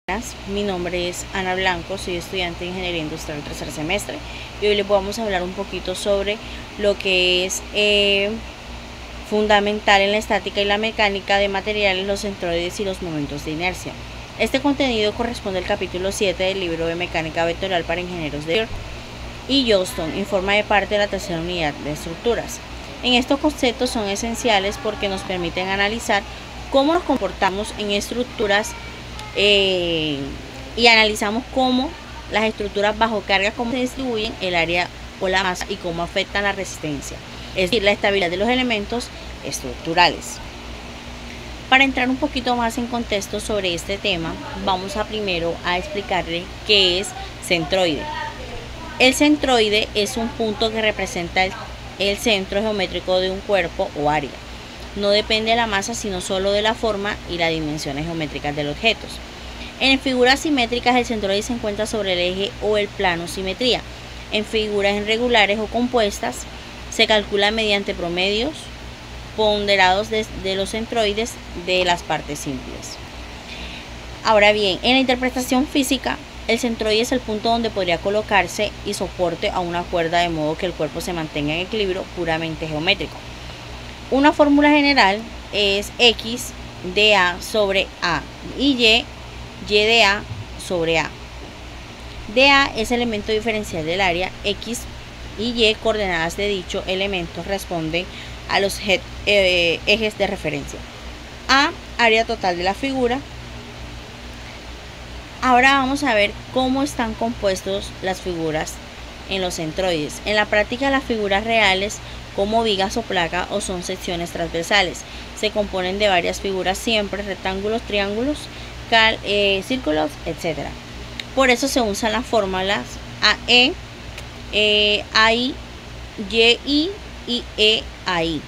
Buenas, mi nombre es Ana Blanco, soy estudiante de Ingeniería Industrial tercer semestre y hoy les vamos a hablar un poquito sobre lo que es fundamental en la estática y la mecánica de materiales, los centroides y los momentos de inercia. Este contenido corresponde al capítulo 7 del libro de Mecánica Vectorial para Ingenieros de y Johnston y forma de parte de la tercera unidad de estructuras. En estos conceptos son esenciales porque nos permiten analizar cómo nos comportamos en estructuras y analizamos cómo las estructuras bajo carga, cómo se distribuyen el área o la masa y cómo afectan la resistencia, es decir, la estabilidad de los elementos estructurales. Para entrar un poquito más en contexto sobre este tema, vamos a primero a explicarle qué es centroide. El centroide es un punto que representa el centro geométrico de un cuerpo o área. No depende de la masa, sino solo de la forma y las dimensiones geométricas de los objetos. En figuras simétricas, el centroide se encuentra sobre el eje o el plano simetría. En figuras irregulares o compuestas, se calcula mediante promedios ponderados de los centroides de las partes simples. Ahora bien, en la interpretación física, el centroide es el punto donde podría colocarse y soporte a una cuerda de modo que el cuerpo se mantenga en equilibrio puramente geométrico. Una fórmula general es X de A sobre A y Y de A sobre A. DA es el elemento diferencial del área, X y Y coordenadas de dicho elemento responden a los ejes de referencia. A, área total de la figura. Ahora vamos a ver cómo están compuestos las figuras en los centroides. En la práctica, las figuras reales como vigas o placas o son secciones transversales. Se componen de varias figuras siempre, rectángulos, triángulos, círculos, etc. Por eso se usan las fórmulas AE, AI, YI y EAI.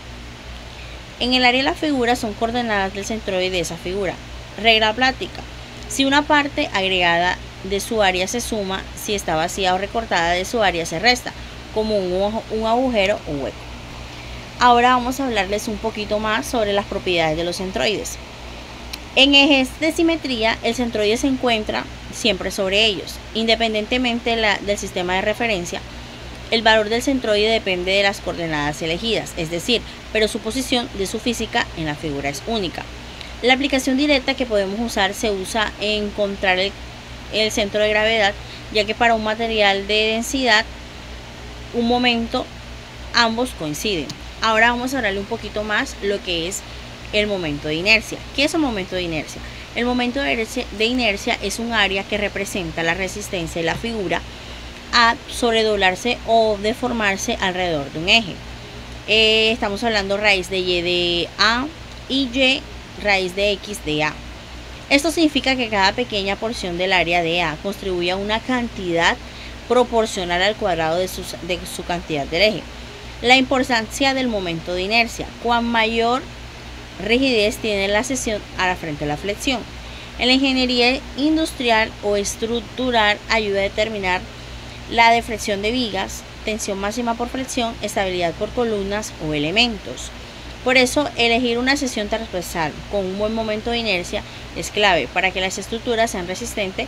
En el área de la figura son coordenadas del centroide de esa figura. Regla práctica. Si una parte agregada de su área se suma, si está vacía o recortada de su área se resta, como un agujero o hueco. Ahora vamos a hablarles un poquito más sobre las propiedades de los centroides. En ejes de simetría, el centroide se encuentra siempre sobre ellos. Independientemente del sistema de referencia, el valor del centroide depende de las coordenadas elegidas, es decir, pero su posición de su física en la figura es única. La aplicación directa que podemos usar se usa en encontrar el centro de gravedad, ya que para un material de densidad, un momento, ambos coinciden. Ahora vamos a hablarle un poquito más lo que es el momento de inercia. ¿Qué es el momento de inercia? El momento de inercia es un área que representa la resistencia de la figura a sobredoblarse o deformarse alrededor de un eje. Estamos hablando raíz de Y de A y Y raíz de X de A. Esto significa que cada pequeña porción del área de A contribuye a una cantidad proporcional al cuadrado de su cantidad del eje. La importancia del momento de inercia. Cuán mayor rigidez tiene la sección a la frente de la flexión. En la ingeniería industrial o estructural ayuda a determinar la deflexión de vigas, tensión máxima por flexión, estabilidad por columnas o elementos. Por eso, elegir una sección transversal con un buen momento de inercia es clave para que las estructuras sean resistentes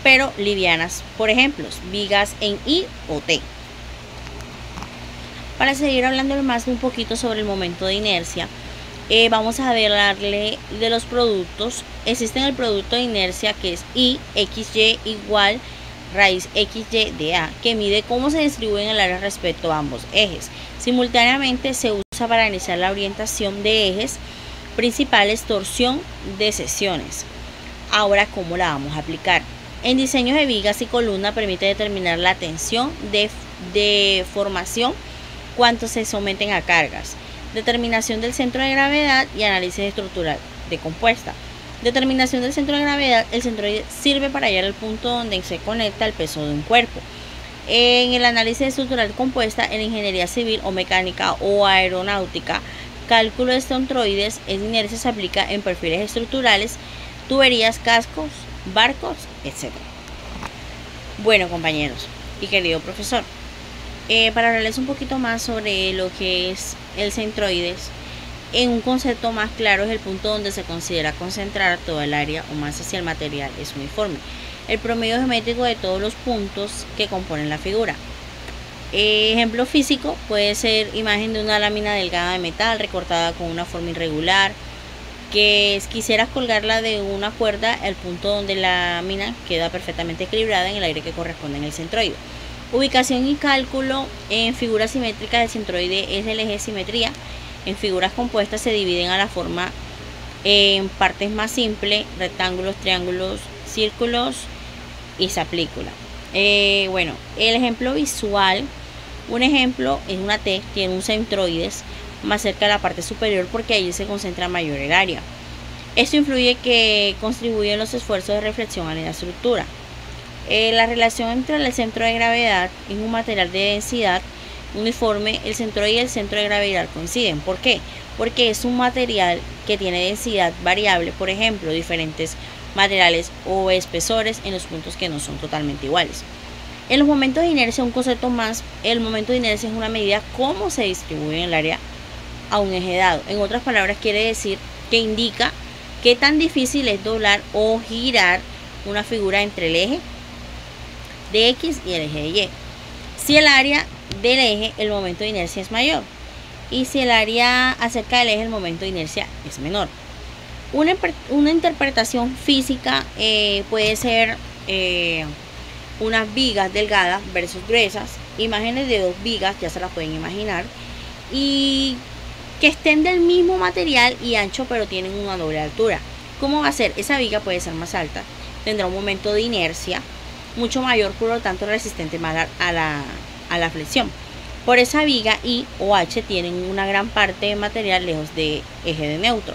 pero livianas. Por ejemplo, vigas en I o T. Para seguir hablando más de un poquito sobre el momento de inercia, vamos a hablarle de los productos. Existe el producto de inercia que es I, XY igual raíz XY de A, que mide cómo se distribuyen el área respecto a ambos ejes. Simultáneamente se usa para analizar la orientación de ejes principales, torsión de secciones. Ahora, ¿cómo la vamos a aplicar? En diseños de vigas y columna permite determinar la tensión de formación cuánto se someten a cargas, determinación del centro de gravedad y análisis estructural de compuesta. Determinación del centro de gravedad. El centroide sirve para hallar el punto donde se conecta el peso de un cuerpo. En el análisis estructural compuesta, en ingeniería civil o mecánica o aeronáutica, cálculo de centroides en inercia se aplica en perfiles estructurales, tuberías, cascos, barcos, etc. Bueno, compañeros y querido profesor, para hablarles un poquito más sobre lo que es el centroides, En un concepto más claro es el punto donde se considera concentrar toda el área o masa si el material es uniforme. El promedio geométrico de todos los puntos que componen la figura. Ejemplo físico puede ser imagen de una lámina delgada de metal recortada con una forma irregular, que quisieras colgarla de una cuerda, el punto donde la lámina queda perfectamente equilibrada en el aire que corresponde en el centroide. Ubicación y cálculo en figuras simétricas del centroide es el eje de simetría. En figuras compuestas se dividen a la forma en partes más simples, rectángulos, triángulos, círculos y se aplícula. Bueno, el ejemplo visual, un ejemplo es una T, tiene un centroides más cerca de la parte superior porque allí se concentra mayor el área. Esto influye que contribuyen los esfuerzos de reflexión en la estructura. La relación entre el centro de gravedad y un material de densidad uniforme, el centroide y el centro de gravedad coinciden. ¿Por qué? Porque es un material que tiene densidad variable, por ejemplo, diferentes materiales o espesores en los puntos que no son totalmente iguales. En los momentos de inercia, un concepto más, el momento de inercia es una medida cómo se distribuye en el área a un eje dado. En otras palabras, quiere decir que indica qué tan difícil es doblar o girar una figura entre el eje de X y el eje de Y. Si el área del eje, el momento de inercia es mayor. Y si el área acerca del eje, el momento de inercia es menor. Una interpretación física puede ser unas vigas delgadas versus gruesas. Imágenes de dos vigas, ya se las pueden imaginar. Y que estén del mismo material y ancho, pero tienen una doble altura. ¿Cómo va a ser? Esa viga puede ser más alta, tendrá un momento de inercia mucho mayor, por lo tanto resistente más a la flexión. Por esa viga I o H tienen una gran parte de material lejos de eje de neutro.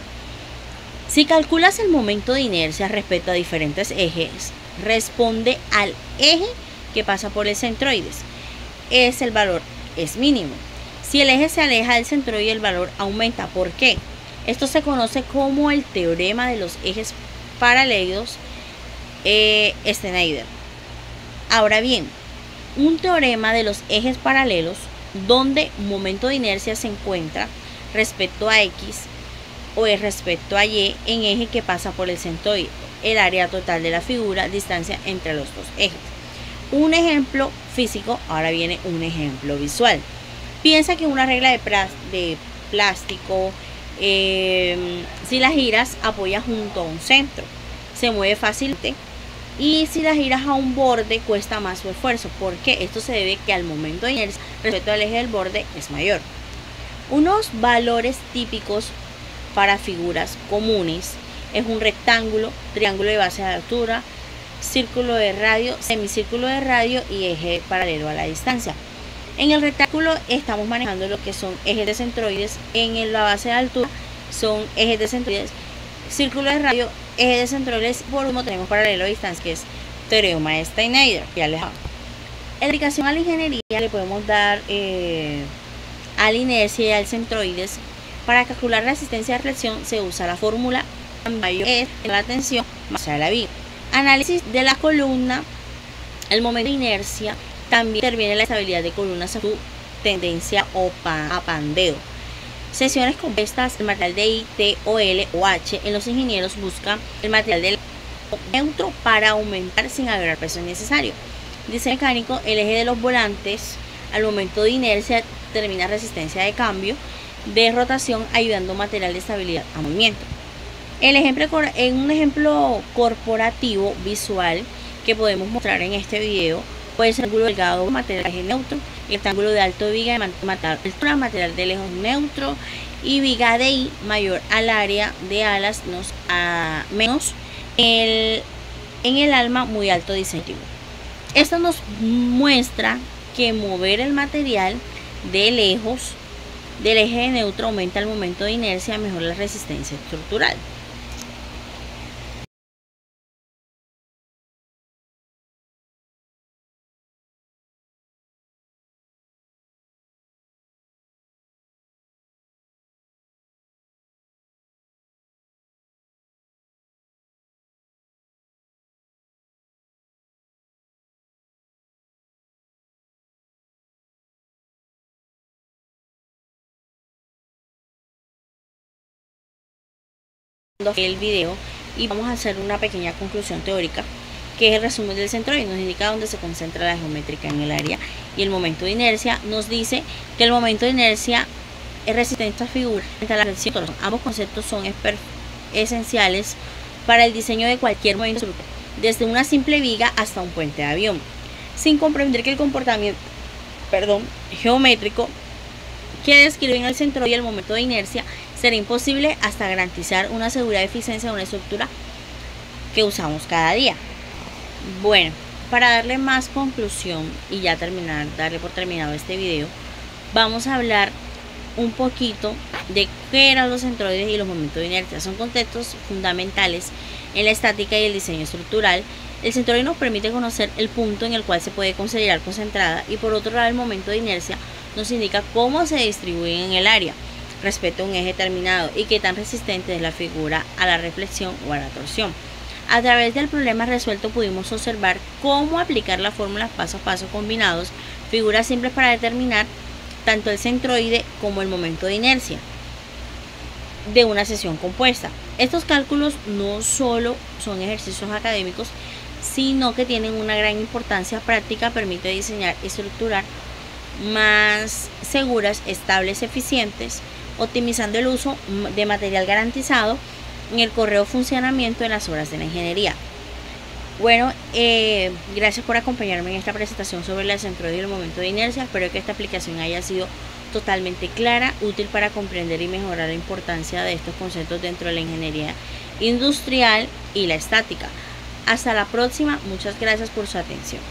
Si calculas el momento de inercia respecto a diferentes ejes, responde al eje que pasa por el centroides. El valor es mínimo. Si el eje se aleja del centroide, el valor aumenta. ¿Por qué? Esto se conoce como el teorema de los ejes paralelos Schneider. Ahora bien, un teorema de los ejes paralelos donde momento de inercia se encuentra respecto a X o es respecto a Y en eje que pasa por el centroide, el área total de la figura, distancia entre los dos ejes. Un ejemplo físico, ahora viene un ejemplo visual. Piensa que una regla de plástico, si la giras, apoya junto a un centro, se mueve fácilmente. Y si la giras a un borde, cuesta más su esfuerzo. Porque esto se debe que al momento de inercia respecto al eje del borde es mayor. Unos valores típicos para figuras comunes es un rectángulo, triángulo de base de altura, círculo de radio, semicírculo de radio y eje paralelo a la distancia. En el rectángulo estamos manejando lo que son ejes de centroides, en la base de altura son ejes de centroides, círculo de radio, eje de centroides, por último tenemos paralelo a distancia, que es teorema de Schneider. En la aplicación a la ingeniería le podemos dar a la inercia y al centroides. Para calcular la resistencia de reflexión se usa la fórmula mayor es la tensión más allá de la viga. Análisis de la columna, el momento de inercia, también interviene la estabilidad de columnas a su tendencia a pandeo. Sesiones compuestas, el material de I, T o L o H, en los ingenieros buscan el material del neutro para aumentar sin agregar peso innecesario. Diseño mecánico, el eje de los volantes al momento de inercia determina resistencia de cambio de rotación, ayudando material de estabilidad a movimiento. En un ejemplo corporativo visual que podemos mostrar en este video, puede ser el ángulo delgado material de eje neutro, el ángulo de alto de viga de altura, material de lejos neutro y viga de I mayor al área de alas menos en el alma muy alto distintivo. Esto nos muestra que mover el material de lejos del eje de neutro aumenta el momento de inercia, mejora la resistencia estructural. el video y vamos a hacer una pequeña conclusión teórica, que es el resumen del centroide. Nos indica dónde se concentra la geométrica en el área, y el momento de inercia nos dice que el momento de inercia es resistente a figura frente a la reflexión. Ambos conceptos son esenciales para el diseño de cualquier movimiento, desde una simple viga hasta un puente de avión. Sin comprender que el comportamiento geométrico que describe en el centroide el momento de inercia, será imposible hasta garantizar una seguridad y eficiencia de una estructura que usamos cada día. Bueno, para darle más conclusión y ya darle por terminado este video, vamos a hablar un poquito de qué eran los centroides y los momentos de inercia. Son conceptos fundamentales en la estática y el diseño estructural. El centroide nos permite conocer el punto en el cual se puede considerar concentrada, y por otro lado el momento de inercia nos indica cómo se distribuyen en el área respecto a un eje determinado y qué tan resistente es la figura a la reflexión o a la torsión. A través del problema resuelto pudimos observar cómo aplicar las fórmulas paso a paso combinados, figuras simples para determinar tanto el centroide como el momento de inercia de una sección compuesta. Estos cálculos no solo son ejercicios académicos, sino que tienen una gran importancia práctica. Permite diseñar y estructurar más seguras, estables, eficientes, optimizando el uso de material garantizado en el correcto funcionamiento de las obras de la ingeniería. Bueno, gracias por acompañarme en esta presentación sobre el centroide y el momento de inercia. Espero que esta explicación haya sido totalmente clara, útil para comprender y mejorar la importancia de estos conceptos dentro de la ingeniería industrial y la estática. Hasta la próxima, muchas gracias por su atención.